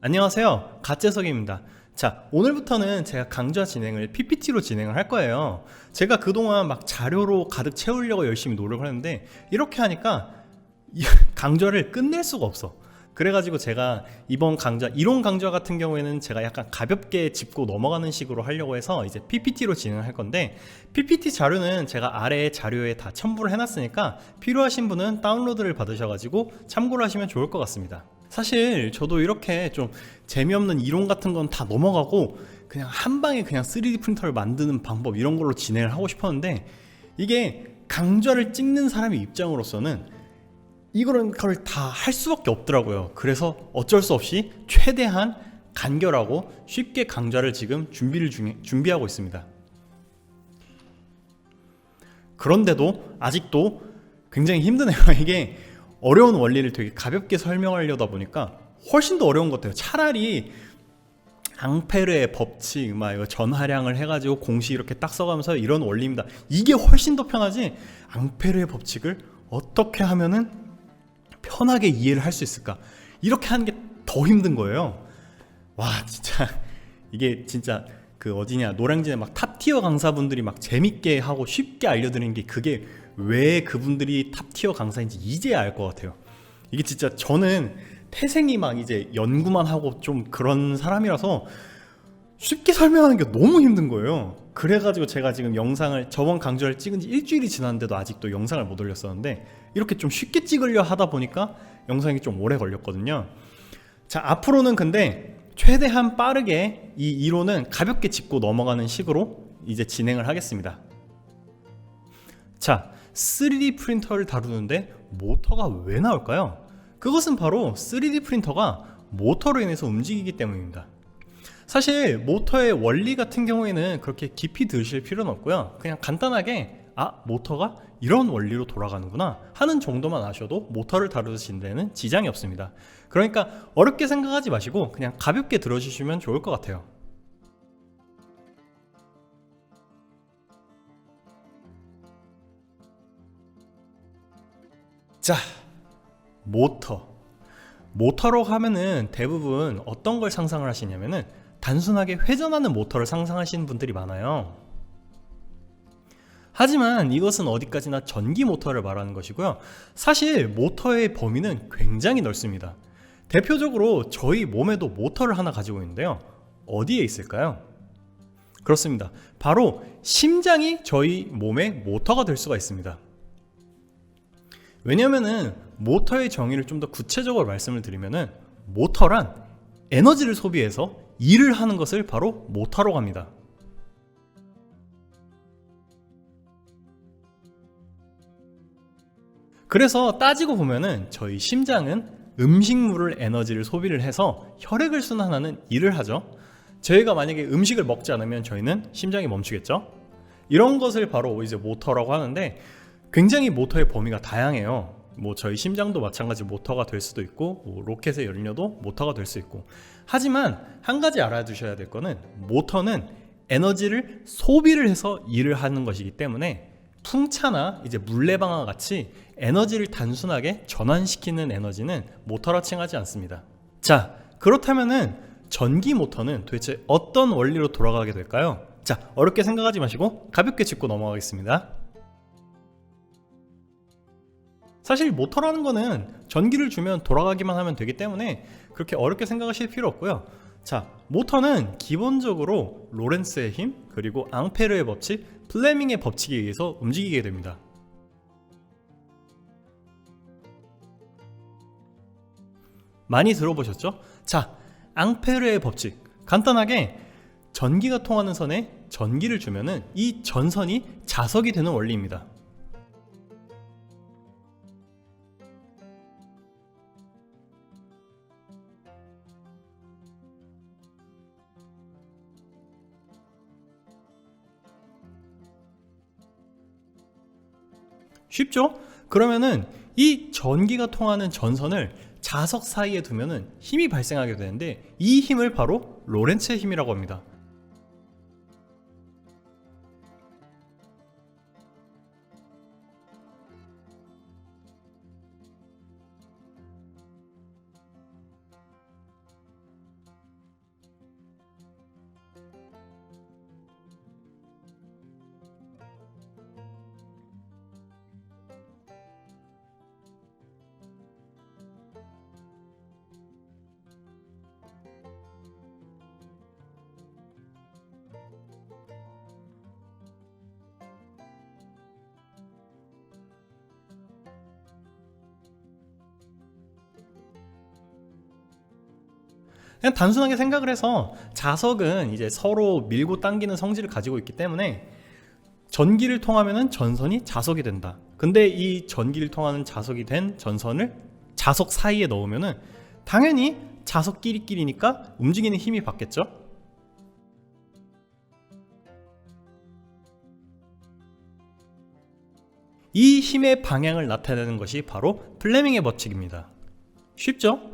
안녕하세요, 갓재석입니다. 자, 오늘부터는 제가 강좌 진행을 PPT로 진행을 할 거예요. 제가 그동안 막 자료로 가득 채우려고 열심히 노력을 했는데 이렇게 하니까 강좌를 끝낼 수가 없어. 그래가지고 제가 이번 강좌, 이론 강좌 같은 경우에는 제가 약간 가볍게 짚고 넘어가는 식으로 하려고 해서 이제 PPT로 진행을 할 건데, PPT 자료는 제가 아래 자료에 다 첨부를 해놨으니까 필요하신 분은 다운로드를 받으셔가지고 참고를 하시면 좋을 것 같습니다. 사실 저도 이렇게 좀 재미없는 이론 같은 건 다 넘어가고 그냥 한 방에 그냥 3D 프린터를 만드는 방법 이런 걸로 진행을 하고 싶었는데, 이게 강좌를 찍는 사람의 입장으로서는 이거를 다 할 수밖에 없더라고요. 그래서 어쩔 수 없이 최대한 간결하고 쉽게 강좌를 지금 준비하고 있습니다. 그런데도 아직도 굉장히 힘드네요. 이게 어려운 원리를 되게 가볍게 설명하려다 보니까 훨씬 더 어려운 것 같아요. 차라리 앙페르의 법칙, 막 이거 전하량을 해가지고 공식 이렇게 딱 써가면서 이런 원리입니다, 이게 훨씬 더 편하지, 앙페르의 법칙을 어떻게 하면은 편하게 이해를 할 수 있을까, 이렇게 하는 게 더 힘든 거예요. 와, 진짜 이게 진짜 그 어디냐, 노량진에 막 탑티어 강사분들이 막 재밌게 하고 쉽게 알려드리는 게, 그게 왜 그분들이 탑티어 강사인지 이제야 알 것 같아요. 이게 진짜 저는 태생이 막 이제 연구만 하고 좀 그런 사람이라서 쉽게 설명하는 게 너무 힘든 거예요. 그래가지고 제가 지금 영상을, 저번 강좌를 찍은 지 일주일이 지났는데도 아직도 영상을 못 올렸었는데, 이렇게 좀 쉽게 찍으려 하다 보니까 영상이 좀 오래 걸렸거든요. 자, 앞으로는 근데 최대한 빠르게 이 이론은 가볍게 짚고 넘어가는 식으로 이제 진행을 하겠습니다. 자, 3D 프린터를 다루는데 모터가 왜 나올까요? 그것은 바로 3D 프린터가 모터로 인해서 움직이기 때문입니다. 사실 모터의 원리 같은 경우에는 그렇게 깊이 들으실 필요는 없고요. 그냥 간단하게 모터가 이런 원리로 돌아가는구나 하는 정도만 아셔도 모터를 다루시는 데는 지장이 없습니다. 그러니까 어렵게 생각하지 마시고 그냥 가볍게 들어주시면 좋을 것 같아요. 자, 모터로 하면은 대부분 어떤 걸 상상을 하시냐면은 단순하게 회전하는 모터를 상상하시는 분들이 많아요. 하지만 이것은 어디까지나 전기 모터를 말하는 것이고요. 사실 모터의 범위는 굉장히 넓습니다. 대표적으로 저희 몸에도 모터를 하나 가지고 있는데요. 어디에 있을까요? 그렇습니다. 바로 심장이 저희 몸의 모터가 될 수가 있습니다. 왜냐면은 모터의 정의를 좀 더 구체적으로 말씀을 드리면은, 모터란 에너지를 소비해서 일을 하는 것을 바로 모터라고 합니다. 그래서 따지고 보면은 저희 심장은 음식물을 에너지를 소비를 해서 혈액을 순환하는 일을 하죠. 저희가 만약에 음식을 먹지 않으면 저희는 심장이 멈추겠죠. 이런 것을 바로 이제 모터라고 하는데, 굉장히 모터의 범위가 다양해요. 뭐 저희 심장도 마찬가지 모터가 될 수도 있고, 뭐 로켓의 연료도 모터가 될 수 있고. 하지만 한 가지 알아두셔야 될 거는, 모터는 에너지를 소비를 해서 일을 하는 것이기 때문에 풍차나 이제 물레방아 같이 에너지를 단순하게 전환시키는 에너지는 모터라 칭하지 않습니다. 자, 그렇다면은 전기 모터는 도대체 어떤 원리로 돌아가게 될까요? 자, 어렵게 생각하지 마시고 가볍게 짚고 넘어가겠습니다. 사실 모터라는 거는 전기를 주면 돌아가기만 하면 되기 때문에 그렇게 어렵게 생각하실 필요 없고요. 자, 모터는 기본적으로 로렌츠의 힘, 그리고 앙페르의 법칙, 플레밍의 법칙에 의해서 움직이게 됩니다. 많이 들어보셨죠? 자, 앙페르의 법칙, 간단하게 전기가 통하는 선에 전기를 주면은 이 전선이 자석이 되는 원리입니다. 쉽죠? 그러면은 이 전기가 통하는 전선을 자석 사이에 두면은 힘이 발생하게 되는데, 이 힘을 바로 로렌츠의 힘이라고 합니다. 그냥 단순하게 생각을 해서 자석은 이제 서로 밀고 당기는 성질을 가지고 있기 때문에 전기를 통하면은 전선이 자석이 된다. 근데 이 전기를 통하는 자석이 된 전선을 자석 사이에 넣으면은 당연히 자석끼리끼리니까 움직이는 힘이 받겠죠. 이 힘의 방향을 나타내는 것이 바로 플레밍의 법칙입니다. 쉽죠?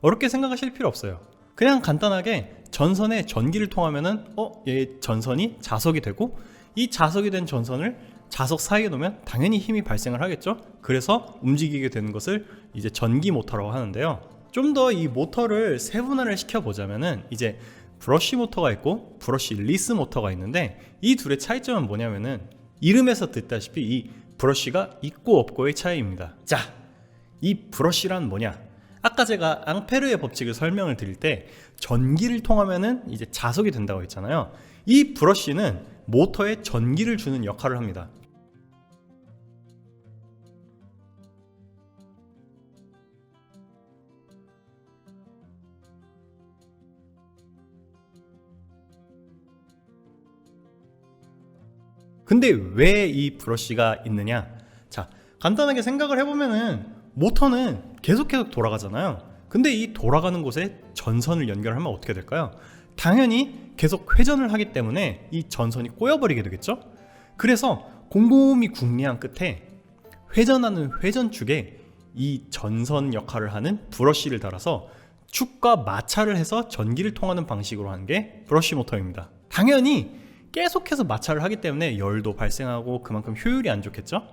어렵게 생각하실 필요 없어요. 그냥 간단하게 전선에 전기를 통하면은 얘 전선이 자석이 되고, 이 자석이 된 전선을 자석 사이에 놓으면 당연히 힘이 발생을 하겠죠. 그래서 움직이게 되는 것을 이제 전기 모터라고 하는데요. 좀 더 이 모터를 세분화를 시켜보자면은 이제 브러쉬 모터가 있고 브러쉬 리스 모터가 있는데, 이 둘의 차이점은 뭐냐면은 이름에서 듣다시피 이 브러쉬가 있고 없고의 차이입니다. 자, 이 브러쉬란 뭐냐? 아까 제가 앙페르의 법칙을 설명을 드릴 때 전기를 통하면은 이제 자석이 된다고 했잖아요. 이 브러쉬는 모터에 전기를 주는 역할을 합니다. 근데 왜 이 브러쉬가 있느냐? 자, 간단하게 생각을 해보면은 모터는 계속 돌아가잖아요. 근데 이 돌아가는 곳에 전선을 연결하면 어떻게 될까요? 당연히 계속 회전을 하기 때문에 이 전선이 꼬여버리게 되겠죠? 그래서 곰곰이 궁리한 끝에 회전하는 회전축에 이 전선 역할을 하는 브러쉬를 달아서 축과 마찰을 해서 전기를 통하는 방식으로 하는 게 브러쉬 모터입니다. 당연히 계속해서 마찰을 하기 때문에 열도 발생하고 그만큼 효율이 안 좋겠죠?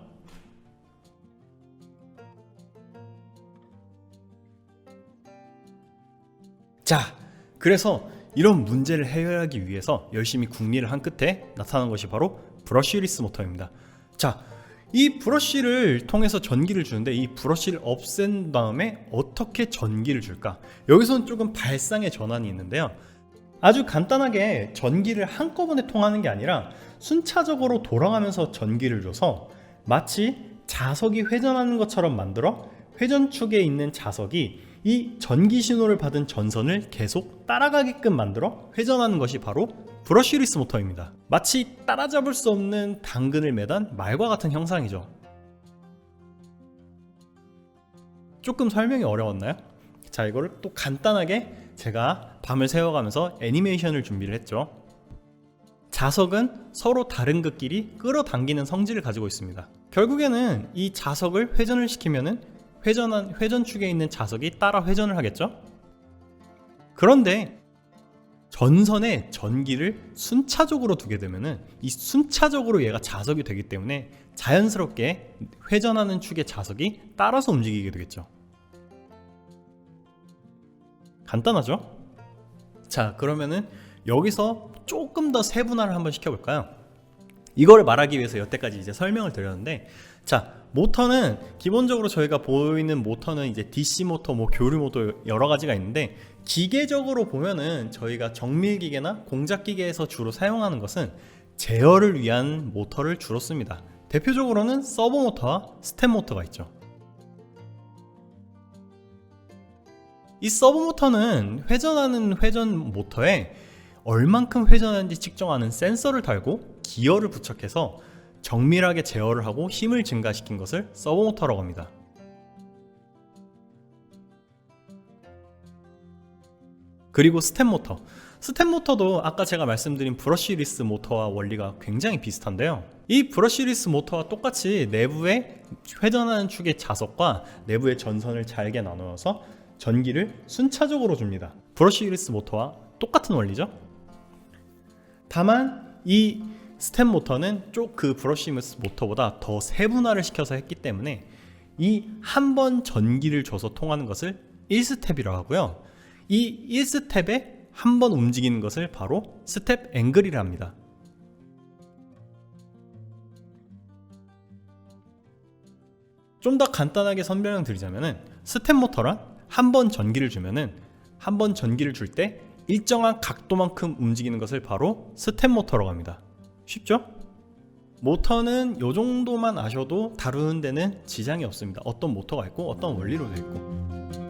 자, 그래서 이런 문제를 해결하기 위해서 열심히 궁리를 한 끝에 나타난 것이 바로 브러쉬리스 모터입니다. 자, 이 브러쉬를 통해서 전기를 주는데 이 브러쉬를 없앤 다음에 어떻게 전기를 줄까? 여기서는 조금 발상의 전환이 있는데요. 아주 간단하게 전기를 한꺼번에 통하는 게 아니라 순차적으로 돌아가면서 전기를 줘서 마치 자석이 회전하는 것처럼 만들어 회전축에 있는 자석이 이 전기 신호를 받은 전선을 계속 따라가게끔 만들어 회전하는 것이 바로 브러쉬리스 모터입니다. 마치 따라잡을 수 없는 당근을 매단 말과 같은 형상이죠. 조금 설명이 어려웠나요? 자, 이거를 또 간단하게 제가 밤을 새워가면서 애니메이션을 준비를 했죠. 자석은 서로 다른 것끼리 끌어당기는 성질을 가지고 있습니다. 결국에는 이 자석을 회전을 시키면은 회전축에 있는 자석이 따라 회전을 하겠죠. 그런데 전선에 전기를 순차적으로 두게 되면은 이 순차적으로 얘가 자석이 되기 때문에 자연스럽게 회전하는 축의 자석이 따라서 움직이게 되겠죠. 간단하죠? 자, 그러면은 여기서 조금 더 세분화를 한번 시켜볼까요? 이걸 말하기 위해서 여태까지 이제 설명을 드렸는데, 자, 모터는 기본적으로 저희가 보이는 모터는 이제 DC 모터, 교류 모터 여러 가지가 있는데, 기계적으로 보면은 저희가 정밀기계나 공작기계에서 주로 사용하는 것은 제어를 위한 모터를 주로 씁니다. 대표적으로는 서버 모터와 스텝 모터가 있죠. 이 서브 모터는 회전하는 회전 모터에 얼만큼 회전하는지 측정하는 센서를 달고 기어를 부착해서 정밀하게 제어를 하고 힘을 증가시킨 것을 서브 모터라고 합니다. 그리고 스텝 모터. 스텝 모터도 아까 제가 말씀드린 브러쉬리스 모터와 원리가 굉장히 비슷한데요. 이 브러쉬리스 모터와 똑같이 내부에 회전하는 축의 자석과 내부의 전선을 잘게 나누어서 전기를 순차적으로 줍니다. 브러쉬리스 모터와 똑같은 원리죠. 다만 이 스텝 모터는 그 브러쉬리스 모터보다 더 세분화를 시켜서 했기 때문에 이 한 번 전기를 줘서 통하는 것을 1스텝이라고 하고요. 이 1스텝에 한 번 움직이는 것을 바로 스텝 앵글이라 합니다. 좀 더 간단하게 설명드리자면은 스텝 모터란 한 번 전기를 주면은 한 번 전기를 줄 때 일정한 각도만큼 움직이는 것을 바로 스텝 모터라고 합니다. 쉽죠? 모터는 이 정도만 아셔도 다루는 데는 지장이 없습니다. 어떤 모터가 있고 어떤 원리로 되어 있고.